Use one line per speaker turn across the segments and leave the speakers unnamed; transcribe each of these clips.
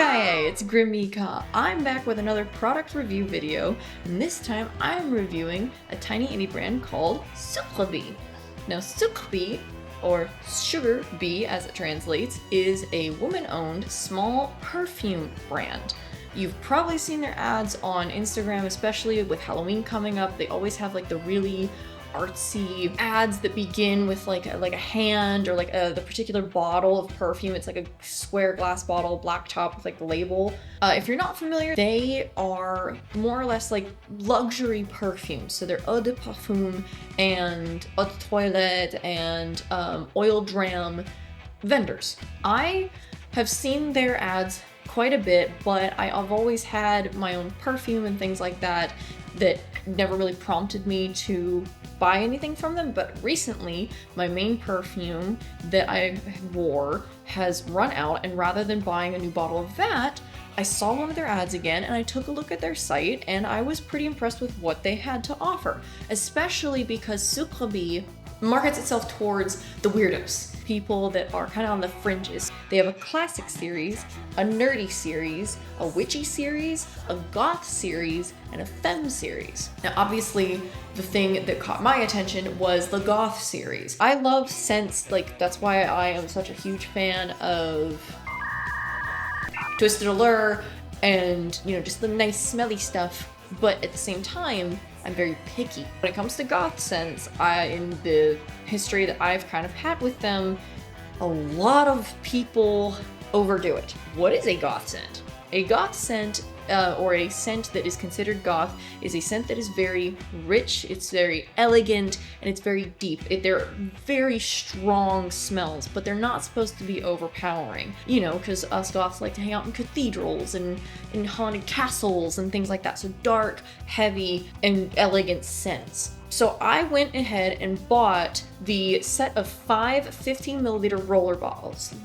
Hey, it's GrimYeeCaw. I'm back with another product review video, and this time I'm reviewing a tiny indie brand called Sucreabeille. Now, Sucreabeille, or Sucreabeille as it translates, is a woman-owned small perfume brand. You've probably seen their ads on Instagram, especially with Halloween coming up. They always have like the really artsy ads that begin with like a hand or like the particular bottle of perfume. It's like a square glass bottle, black top with like the label. If you're not familiar, they are more or less like luxury perfumes. So they're eau de parfum and eau de toilette and oil dram vendors. I have seen their ads quite a bit, but I've always had my own perfume and things like that never really prompted me to buy anything from them. But recently my main perfume that I wore has run out, and rather than buying a new bottle of that, I saw one of their ads again and I took a look at their site, and I was pretty impressed with what they had to offer, especially because Sucreabeille markets itself towards the weirdos, people that are kind of on the fringes. They have a classic series, a nerdy series, a witchy series, a goth series, and a femme series. Now, obviously, the thing that caught my attention was the goth series. I love scents, like that's why I am such a huge fan of Twisted Allure and, you know, just the nice smelly stuff. But at the same time, I'm very picky. When it comes to goth scents, in the history that I've kind of had with them, a lot of people overdo it. What is a goth scent? A goth scent, or a scent that is considered goth, is a scent that is very rich, it's very elegant, and it's very deep. They're very strong smells, but they're not supposed to be overpowering. You know, because us goths like to hang out in cathedrals and in haunted castles and things like that. So dark, heavy, and elegant scents. So I went ahead and bought the set of 5 15ml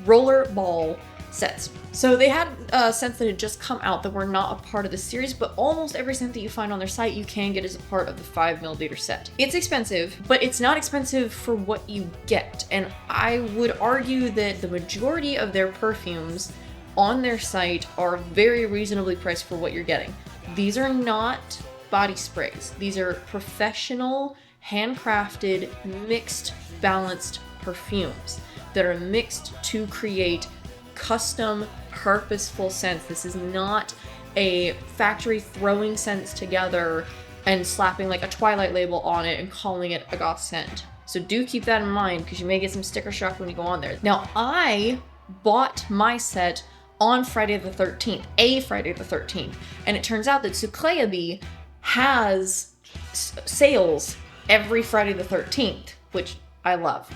roller ball sets. So they had scents that had just come out that were not a part of the series, but almost every scent that you find on their site you can get as a part of the 5ml set. It's expensive, but it's not expensive for what you get. And I would argue that the majority of their perfumes on their site are very reasonably priced for what you're getting. These are not body sprays. These are professional, handcrafted, mixed, balanced perfumes that are mixed to create custom, purposeful scents. This is not a factory throwing scents together and slapping like a Twilight label on it and calling it a goth scent. So do keep that in mind, because you may get some sticker shock when you go on there. Now, I bought my set on Friday the 13th, and it turns out that Sucreabeille has sales every Friday the 13th, which I love.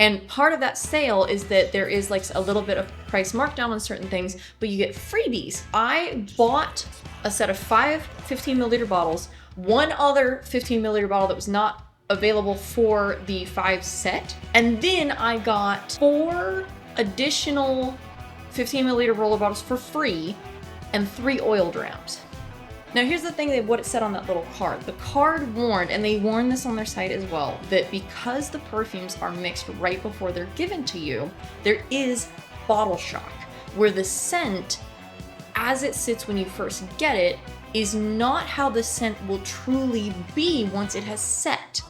And part of that sale is that there is like a little bit of price markdown on certain things, but you get freebies. I bought a set of 5 15ml bottles, one other 15ml bottle that was not available for the 5 set, and then I got 4 additional 15ml roller bottles for free and 3 oil drams. Now here's the thing, what it said on that little card. The card warned, and they warned this on their site as well, that because the perfumes are mixed right before they're given to you, there is bottle shock, where the scent, as it sits when you first get it, is not how the scent will truly be once it has set.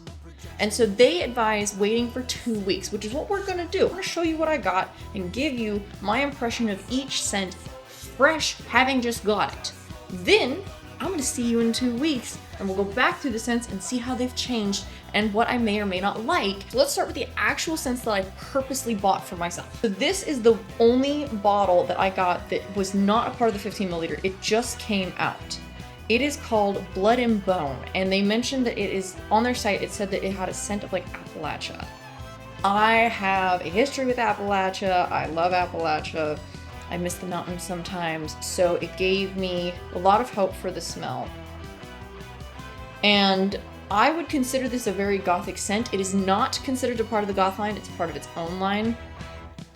And so they advise waiting for 2 weeks, which is what we're gonna do. I'm gonna show you what I got and give you my impression of each scent fresh, having just got it. Then I'm gonna see you in 2 weeks, and we'll go back through the scents and see how they've changed and what I may or may not like. So let's start with the actual scents that I purposely bought for myself. So this is the only bottle that I got that was not a part of the 15ml. It just came out. It is called Blood and Bone, and they mentioned that it is, on their site, it said that it had a scent of like Appalachia. I have a history with Appalachia. I love Appalachia. I miss the mountains sometimes, so it gave me a lot of hope for the smell. And I would consider this a very gothic scent. It is not considered a part of the goth line, it's part of its own line.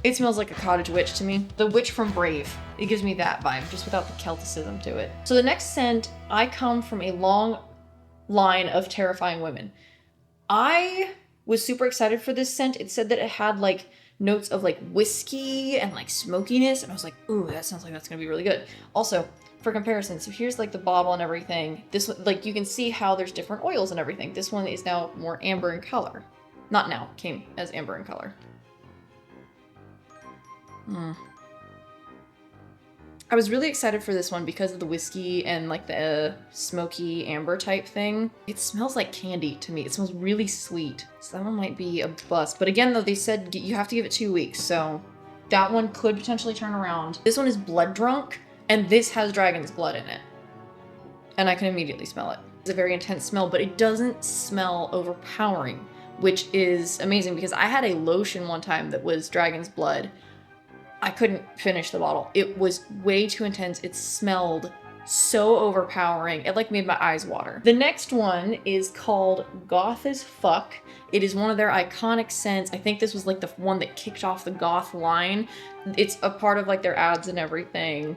It smells like a cottage witch to me. The witch from Brave. It gives me that vibe, just without the Celticism to it. So the next scent, I come from a long line of terrifying women. I was super excited for this scent. It said that it had like notes of like whiskey and like smokiness, and I was like, ooh, that sounds like that's gonna be really good. Also, for comparison, so here's like the bottle and everything. This one, like you can see how there's different oils and everything. This one is now more amber in color. Not now, came as amber in color. I was really excited for this one because of the whiskey and like the smoky amber type thing. It smells like candy to me. It smells really sweet. So that one might be a bust. But again, though, they said you have to give it 2 weeks. So that one could potentially turn around. This one is blood drunk, and this has dragon's blood in it. And I can immediately smell it. It's a very intense smell, but it doesn't smell overpowering, which is amazing because I had a lotion one time that was dragon's blood. I couldn't finish the bottle. It was way too intense. It smelled so overpowering. It like made my eyes water. The next one is called Goth as Fuck. It is one of their iconic scents. I think this was like the one that kicked off the goth line. It's a part of like their ads and everything.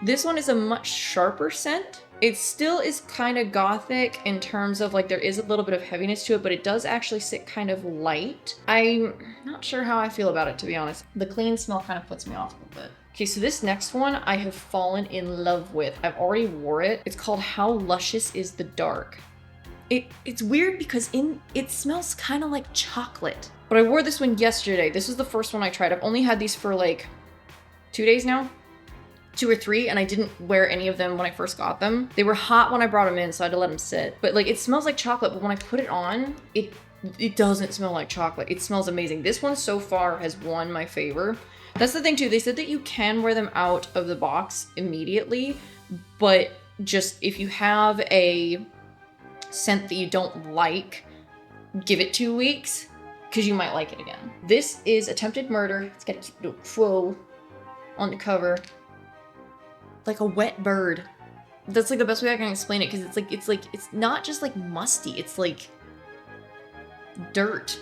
This one is a much sharper scent. It still is kind of gothic in terms of like there is a little bit of heaviness to it, but it does actually sit kind of light. I'm not sure how I feel about it, to be honest. The clean smell kind of puts me off a little bit. Okay, so this next one I have fallen in love with. I've already wore it. It's called How Luscious is the Dark. It's weird because it smells kind of like chocolate. But I wore this one yesterday. This was the first one I tried. I've only had these for like 2 days now. 2 or 3, and I didn't wear any of them when I first got them. They were hot when I brought them in, so I had to let them sit. But like, it smells like chocolate, but when I put it on, it doesn't smell like chocolate. It smells amazing. This one so far has won my favor. That's the thing too. They said that you can wear them out of the box immediately, but just if you have a scent that you don't like, give it 2 weeks, because you might like it again. This is Attempted Murder. It's got a cute little quote on the cover. Like a wet bird. That's like the best way I can explain it, because it's not just like musty, it's like dirt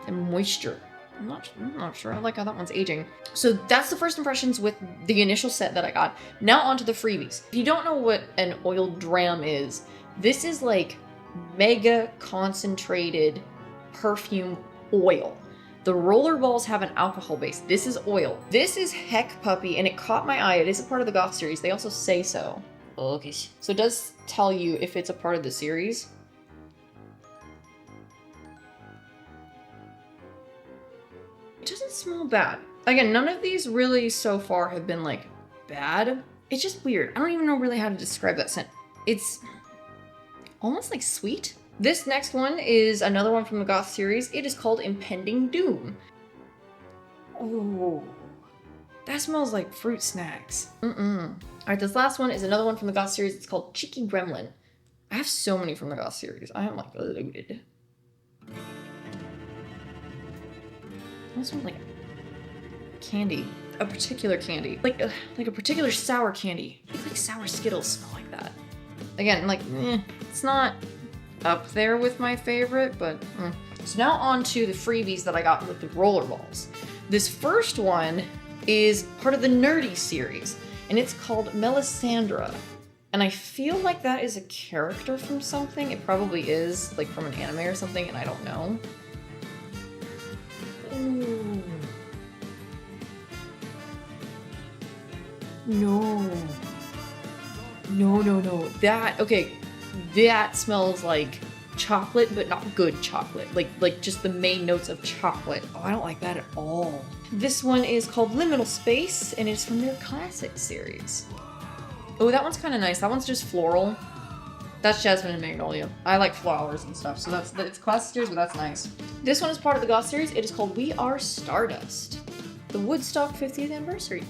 and moisture. I'm not sure. I like how that one's aging. So that's the first impressions with the initial set that I got. Now on to the freebies. If you don't know what an oil dram is, this is like mega concentrated perfume oil. The roller balls have an alcohol base. This is oil. This is Heck Puppy, and it caught my eye. It is a part of the Goth series. They also say so. Okay. So it does tell you if it's a part of the series. It doesn't smell bad. Again, none of these really so far have been like bad. It's just weird. I don't even know really how to describe that scent. It's almost like sweet. This next one is another one from the Goth series. It is called Impending Doom. Oh, that smells like fruit snacks. All right, this last one is another one from the Goth series. It's called Cheeky Gremlin. I have so many from the Goth series. I am like loaded. This one's like candy, a particular candy, like a particular sour candy. It's like sour Skittles smell like that. Again, like it's not up there with my favorite, but So now on to the freebies that I got with the rollerballs. This first one is part of the Nerdy series, and it's called Melisandre. And I feel like that is a character from something. It probably is, like from an anime or something, and I don't know. Ooh. No. That smells like chocolate, but not good chocolate. Like just the main notes of chocolate. Oh, I don't like that at all. This one is called Liminal Space, and it's from their classic series. Oh, that one's kind of nice. That one's just floral. That's Jasmine and Magnolia. I like flowers and stuff, so it's classic series, but that's nice. This one is part of the Goth series. It is called We Are Stardust. The Woodstock 50th anniversary.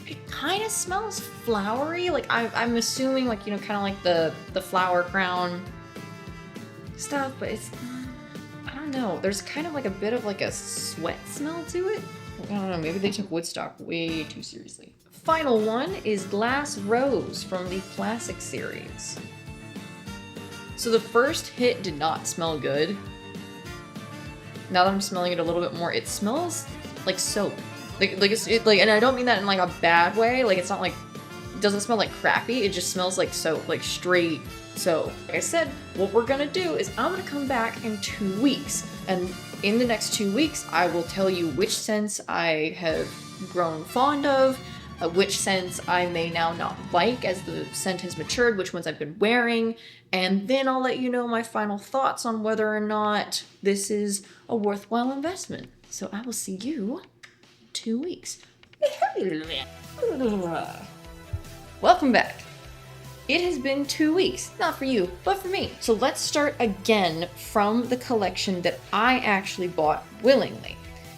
It kind of smells flowery. Like I'm assuming, like, you know, kind of like the flower crown stuff, but it's, I don't know. There's kind of like a bit of like a sweat smell to it. I don't know. Maybe they took Woodstock way too seriously. Final one is Glass Rose from the classic series. So the first hit did not smell good. Now that I'm smelling it a little bit more, it smells like soap. And I don't mean that in like a bad way. Like, it's not like, it doesn't smell like crappy. It just smells like soap, like straight soap. Like I said, what we're gonna do is I'm gonna come back in 2 weeks, and in the next 2 weeks, I will tell you which scents I have grown fond of, which scents I may now not like as the scent has matured, which ones I've been wearing, and then I'll let you know my final thoughts on whether or not this is a worthwhile investment. So I will see you 2 weeks. Welcome back. It has been 2 weeks, not for you, but for me. So let's start again from the collection that I actually bought willingly.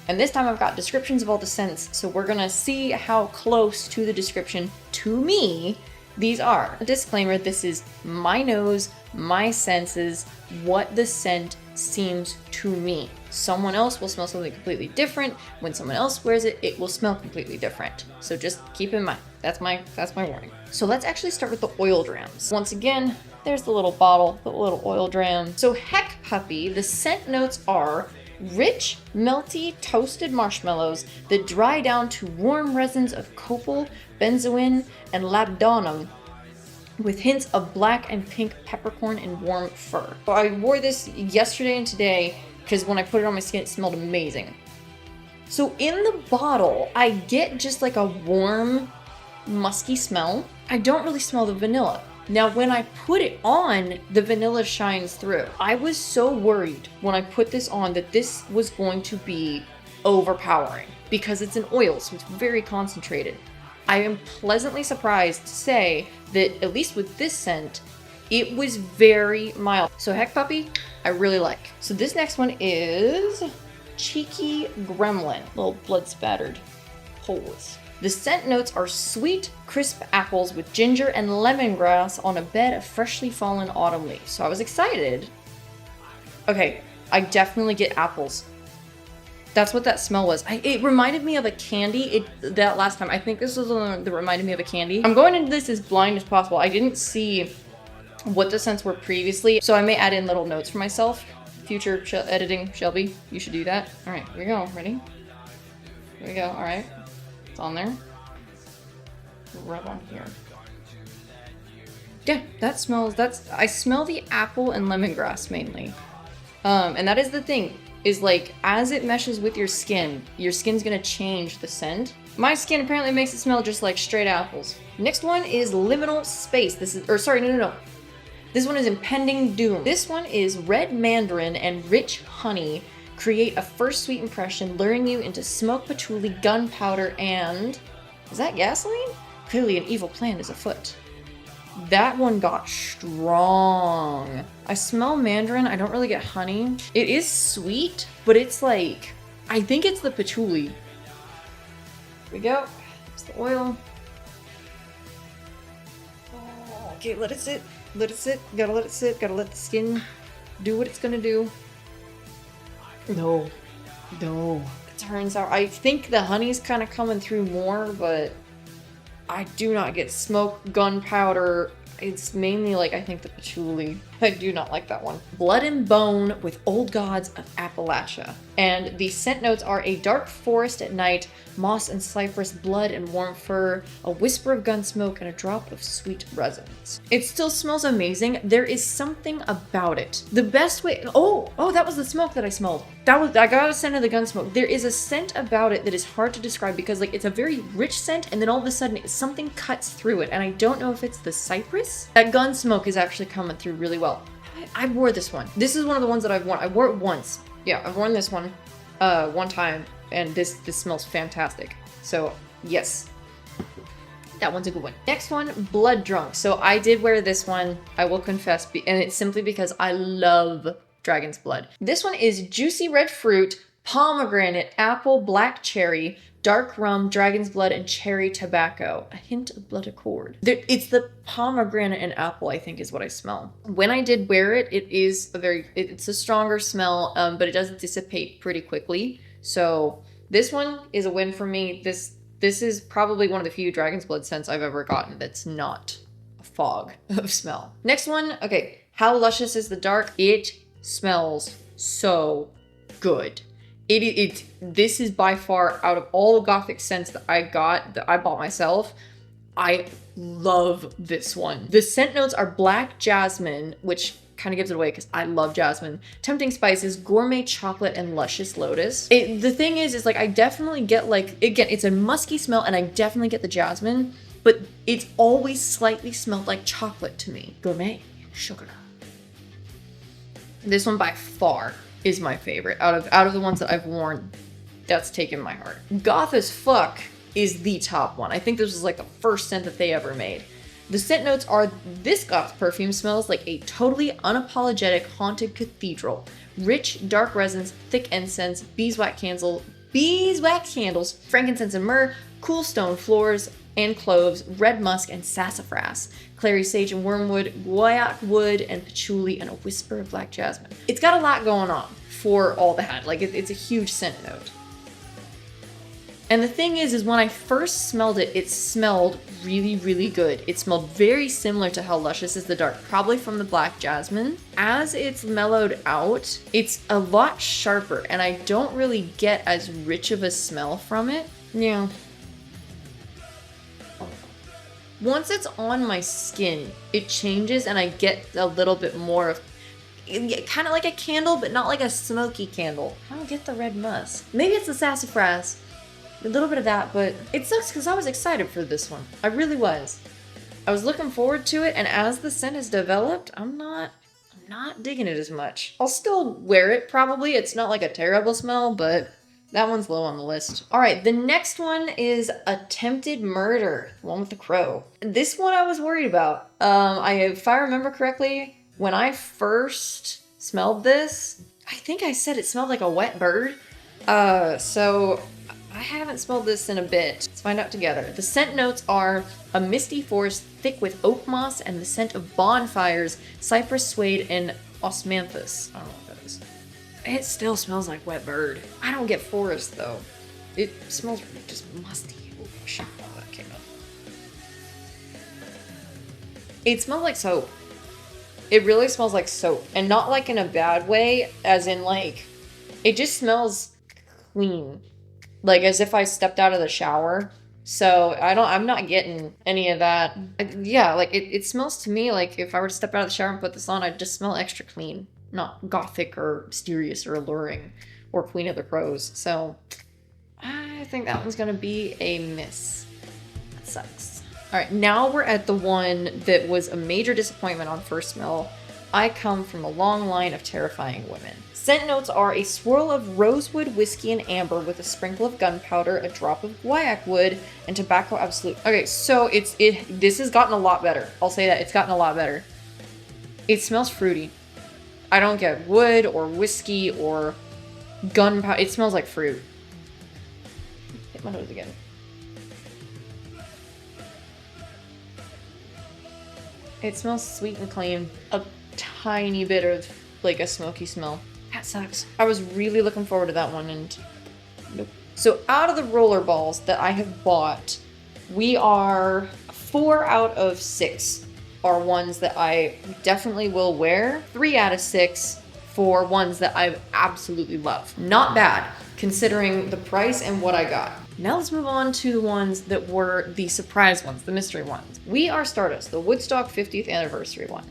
And this time I've got descriptions of all the scents, so we're gonna see how close to the description to me these are. A disclaimer, this is my nose, my senses, what the scent seems to me. Someone else will smell something completely different. When someone else wears it, it will smell completely different. So just keep in mind, that's my warning. So let's actually start with the oil drams. Once again, there's the little bottle, the little oil dram. So Heck Puppy, the scent notes are rich, melty, toasted marshmallows that dry down to warm resins of copal, benzoin, and labdanum, with hints of black and pink peppercorn and warm fur. So I wore this yesterday and today because when I put it on my skin, it smelled amazing. So in the bottle, I get just like a warm, musky smell. I don't really smell the vanilla. Now, when I put it on, the vanilla shines through. I was so worried when I put this on that this was going to be overpowering because it's an oil, so it's very concentrated. I am pleasantly surprised to say that, at least with this scent, it was very mild. So Heck Puppy, I really like. So this next one is Cheeky Gremlin, little blood spattered holes. The scent notes are sweet, crisp apples with ginger and lemongrass on a bed of freshly fallen autumn leaves. So I was excited. Okay, I definitely get apples. That's what that smell was. It reminded me of a candy that last time. I think this was the one that reminded me of a candy. I'm going into this as blind as possible. I didn't see what the scents were previously, so I may add in little notes for myself. Future editing, Shelby, you should do that. All right, here we go. Ready? Here we go. All right. It's on there. Rub on here. Yeah, that smells, I smell the apple and lemongrass mainly. And that is the thing, is like, as it meshes with your skin's gonna change the scent. My skin apparently makes it smell just like straight apples. Next one is Liminal Space. This is, or sorry, no. This one is Impending Doom. This one is red mandarin and rich honey create a first sweet impression, luring you into smoke patchouli, gunpowder, and... is that gasoline? Clearly an evil plan is afoot. That one got strong. I smell mandarin. I don't really get honey. It is sweet, but it's like... I think it's the patchouli. Here we go. It's the oil. Oh, okay, let it sit. Let it sit. Gotta let it sit. Gotta let the skin do what it's gonna do. No. It turns out, I think the honey's kind of coming through more, but I do not get smoke, gunpowder. It's mainly like, I think the patchouli. I do not like that one. Blood and Bone with Old Gods of Appalachia. And the scent notes are a dark forest at night, moss and cypress, blood and warm fur, a whisper of gun smoke, and a drop of sweet resins. It still smells amazing. There is something about it. The best way, oh, that was the smoke that I smelled. I got a scent of the gun smoke. There is a scent about it that is hard to describe because like it's a very rich scent and then all of a sudden something cuts through it, and I don't know if it's the cypress. That gun smoke is actually coming through really well. I wore this one. This is one of the ones that I've worn. I wore it once. Yeah, I've worn this one one time, and this smells fantastic. So yes, that one's a good one. Next one, Blood Drunk. So I did wear this one, I will confess, and it's simply because I love dragon's blood. This one is juicy red fruit, pomegranate, apple, black cherry, dark rum, dragon's blood, and cherry tobacco. A hint of blood accord. It's the pomegranate and apple, I think, is what I smell. When I did wear it, it's a stronger smell, but it doesn't dissipate pretty quickly. So this one is a win for me. This is probably one of the few dragon's blood scents I've ever gotten that's not a fog of smell. Next one, okay. How Luscious is the Dark. It smells so good. This is by far, out of all the gothic scents that I bought myself, I love this one. The scent notes are black jasmine, which kind of gives it away because I love jasmine. Tempting spices, gourmet chocolate, and luscious lotus. The thing is like I definitely get like, again, it's a musky smell and I definitely get the jasmine, but it's always slightly smelled like chocolate to me. Gourmet, sugar. This one by far is my favorite out of the ones that I've worn. That's taken my heart. Goth as fuck is the top one. I think this was like the first scent that they ever made. The scent notes are, this goth perfume smells like a totally unapologetic haunted cathedral. Rich, dark resins, thick incense, beeswax candles, frankincense and myrrh, cool stone floors and cloves, red musk and sassafras, clary sage and wormwood, guaiac wood and patchouli, and a whisper of black jasmine. It's got a lot going on for all that. Like it's a huge scent note. And the thing is when I first smelled it, it smelled really, really good. It smelled very similar to how Luscious is the Dark, probably from the black jasmine. As it's mellowed out, it's a lot sharper, and I don't really get as rich of a smell from it. Yeah. Once it's on my skin, it changes and I get a little bit more of, kind of like a candle, but not like a smoky candle. I don't get the red musk. Maybe it's the sassafras. A little bit of that, but it sucks because I was excited for this one. I really was. I was looking forward to it, and as the scent has developed, I'm not digging it as much. I'll still wear it probably. It's not like a terrible smell, but that one's low on the list. All right, the next one is Attempted Murder, the one with the crow. This one I was worried about. If I remember correctly, when I first smelled this, I think I said it smelled like a wet bird. So I haven't smelled this in a bit. Let's find out together. The scent notes are a misty forest thick with oak moss and the scent of bonfires, cypress suede, and osmanthus. I don't know what that is. It still smells like wet bird. I don't get forest though. It smells just musty. Oh shit, oh, that came up. It smells like soap. It really smells like soap, and not like in a bad way, as in like, it just smells clean. Like as if I stepped out of the shower. So I'm not getting any of that. Yeah, like it smells to me like if I were to step out of the shower and put this on, I'd just smell extra clean. Not gothic or mysterious or alluring or Queen of the Crows. So I think that one's gonna be a miss. That sucks. All right, now we're at the one that was a major disappointment on first smell. I come from a long line of terrifying women. Scent notes are a swirl of rosewood, whiskey, and amber with a sprinkle of gunpowder, a drop of guaiac wood, and tobacco absolute. Okay, so this has gotten a lot better. I'll say that, it's gotten a lot better. It smells fruity. I don't get wood or whiskey or gunpowder. It smells like fruit. Hit my nose again. It smells sweet and clean. A tiny bit of like a smoky smell. That sucks. I was really looking forward to that one, and nope. So out of the roller balls that I have bought, we are 4 out of 6 are ones that I definitely will wear. 3 out of 6 for ones that I absolutely love. Not bad, considering the price and what I got. Now let's move on to the ones that were the surprise ones, the mystery ones. We Are Stardust, the Woodstock 50th anniversary one.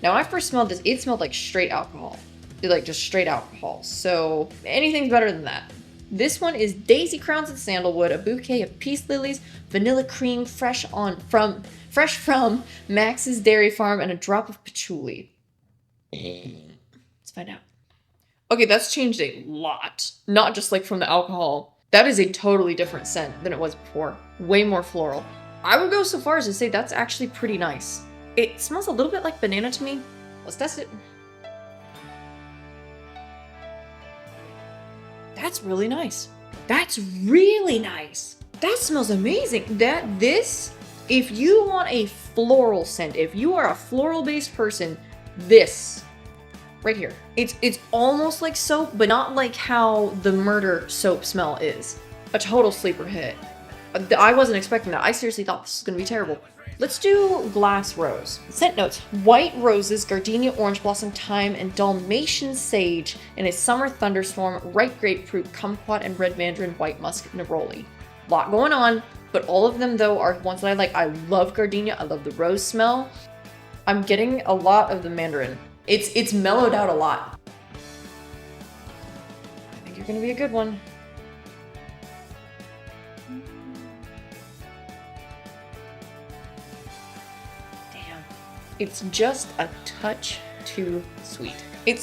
Now when I first smelled this, it smelled like straight alcohol. Like just straight alcohol. So anything's better than that. This one is Daisy Crowns and Sandalwood, a bouquet of peace lilies, vanilla cream fresh from Max's Dairy Farm, and a drop of patchouli. Let's find out. Okay, that's changed a lot. Not just like from the alcohol. That is a totally different scent than it was before. Way more floral. I would go so far as to say that's actually pretty nice. It smells a little bit like banana to me. Let's test it. That's really nice. That's really nice. That smells amazing. If you want a floral scent, if you are a floral-based person, this right here. It's almost like soap, but not like how the murder soap smell is. A total sleeper hit. I wasn't expecting that. I seriously thought this was gonna be terrible. Let's do Glass Rose. Scent notes: white roses, gardenia, orange blossom, thyme, and Dalmatian sage in a summer thunderstorm, ripe grapefruit, kumquat, and red mandarin, white musk, neroli. Lot going on, but all of them though are ones that I like. I love gardenia, I love the rose smell. I'm getting a lot of the mandarin. It's mellowed out a lot. I think you're gonna be a good one. Damn. It's just a touch too sweet. It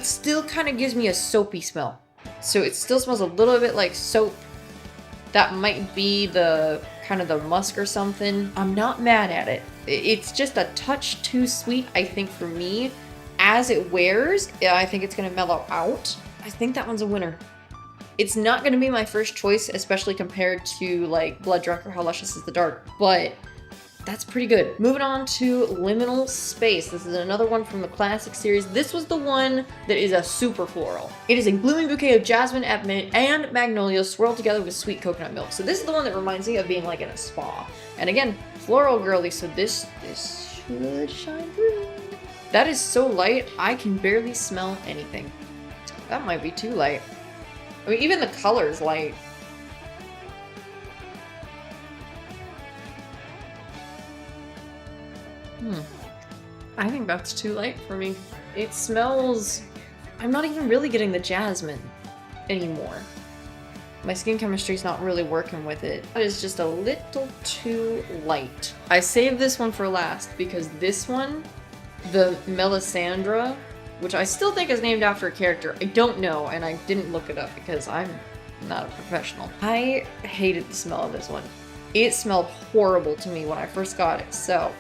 still kind of gives me a soapy smell. So it still smells a little bit like soap. That might be the kind of the musk or something. I'm not mad at it. It's just a touch too sweet, I think, for me. As it wears, I think it's gonna mellow out. I think that one's a winner. It's not gonna be my first choice, especially compared to like Blood Drunk or How Luscious is the Dark, but that's pretty good. Moving on to Liminal Space. This is another one from the classic series. This was the one that is a super floral. It is a blooming bouquet of jasmine and magnolia swirled together with sweet coconut milk. So this is the one that reminds me of being like in a spa. And again, floral girly, so this should shine through. That is so light, I can barely smell anything. That might be too light. I mean, even the color is light. I think that's too light for me. It smells... I'm not even really getting the jasmine anymore. My skin chemistry's not really working with it. It is just a little too light. I saved this one for last because this one, the Melisandre, which I still think is named after a character. I don't know, and I didn't look it up because I'm not a professional. I hated the smell of this one. It smelled horrible to me when I first got it, so...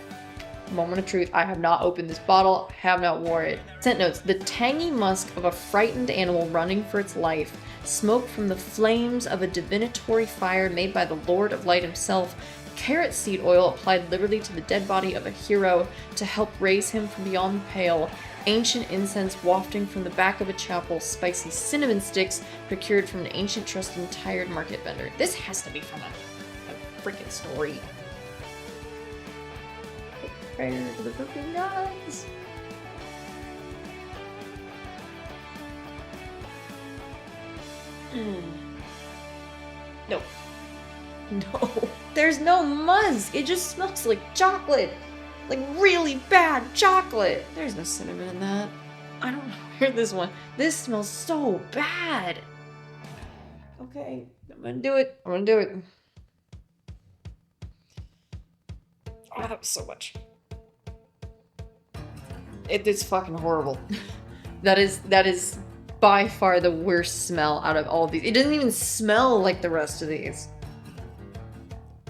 Moment of truth, I have not opened this bottle, have not wore it. Scent notes, the tangy musk of a frightened animal running for its life, smoke from the flames of a divinatory fire made by the Lord of Light himself, carrot seed oil applied liberally to the dead body of a hero to help raise him from beyond the pale, ancient incense wafting from the back of a chapel, spicy cinnamon sticks procured from an ancient trusted tired market vendor. This has to be from a freaking story. Prayer to the broken gods. No. No. There's no musk. It just smells like chocolate. Like really bad chocolate. There's no cinnamon in that. I don't know where this one. This smells so bad. Okay. I'm gonna do it. I'm gonna do it. Oh, that was so much. It's fucking horrible. That is by far the worst smell out of all of these. It doesn't even smell like the rest of these.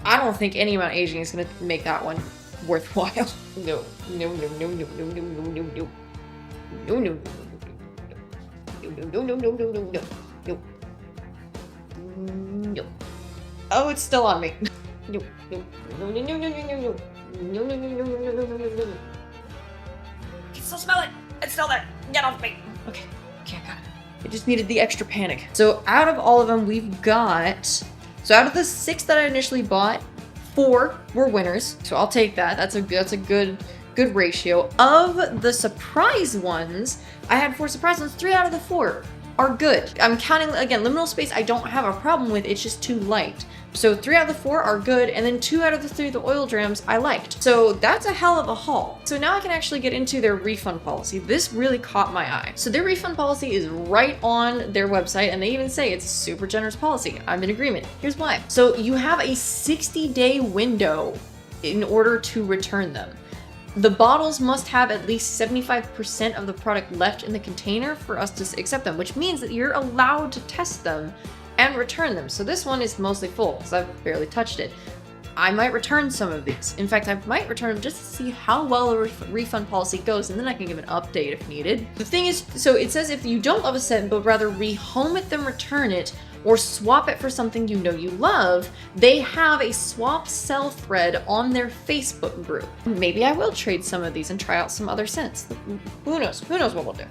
I don't think any amount of aging is gonna make that one worthwhile. No. No, no, no, no, no, no, no, no, no. No, no, no, no, no, no, no, no, no, no, no. No. Oh, it's still on me. No, no, no, no, no, no, no, no, no. No, no, no, no, no, no, no, no, no, no. I can still smell it. It's still there. Get off me. Okay, I got it. I just needed the extra panic. So out of all of them, we've got... So out of the 6 that I initially bought, 4 were winners. So I'll take that. That's a good ratio. Of the surprise ones, I had 4 surprise ones. 3 out of the 4 are good. I'm counting, again, Liminal Space I don't have a problem with. It's just too light. So 3 out of the 4 are good, and then 2 out of the 3 the oil drams I liked. So that's a hell of a haul. So now I can actually get into their refund policy. This really caught my eye. So their refund policy is right on their website, and they even say it's a super generous policy. I'm in agreement. Here's why. So you have a 60-day window in order to return them. The bottles must have at least 75% of the product left in the container for us to accept them, which means that you're allowed to test them and return them. So this one is mostly full because I've barely touched it. I might return some of these. In fact, I might return them just to see how well the refund policy goes, and then I can give an update if needed. The thing is, so it says if you don't love a scent but rather rehome it than return it, or swap it for something you know you love, they have a swap sell thread on their Facebook group. Maybe I will trade some of these and try out some other scents. Who knows? Who knows what we'll do?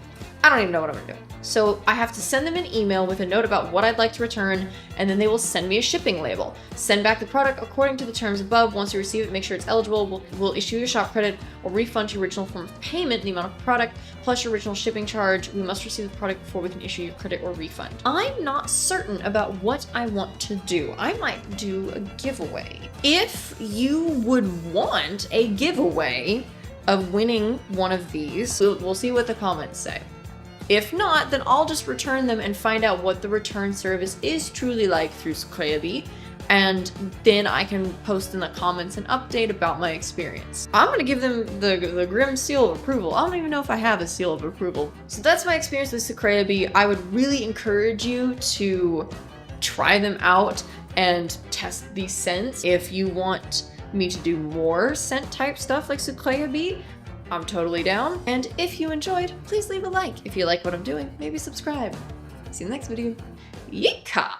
I don't even know what I'm gonna do. So I have to send them an email with a note about what I'd like to return, and then they will send me a shipping label. Send back the product according to the terms above. Once you receive it, make sure it's eligible. We'll issue your shop credit or refund your original form of payment, the amount of product, plus your original shipping charge. We must receive the product before we can issue your credit or refund. I'm not certain about what I want to do. I might do a giveaway. If you would want a giveaway, of winning one of these. We'll see what the comments say. If not, then I'll just return them and find out what the return service is truly like through Sucreabeille, and then I can post in the comments an update about my experience. I'm gonna give them the Grim seal of approval. I don't even know if I have a seal of approval. So that's my experience with Sucreabeille. I would really encourage you to try them out and test these scents. If you want me to do more scent type stuff like Sucreabeille, I'm totally down. And if you enjoyed, please leave a like. If you like what I'm doing, maybe subscribe. See you in the next video. Yeehaw!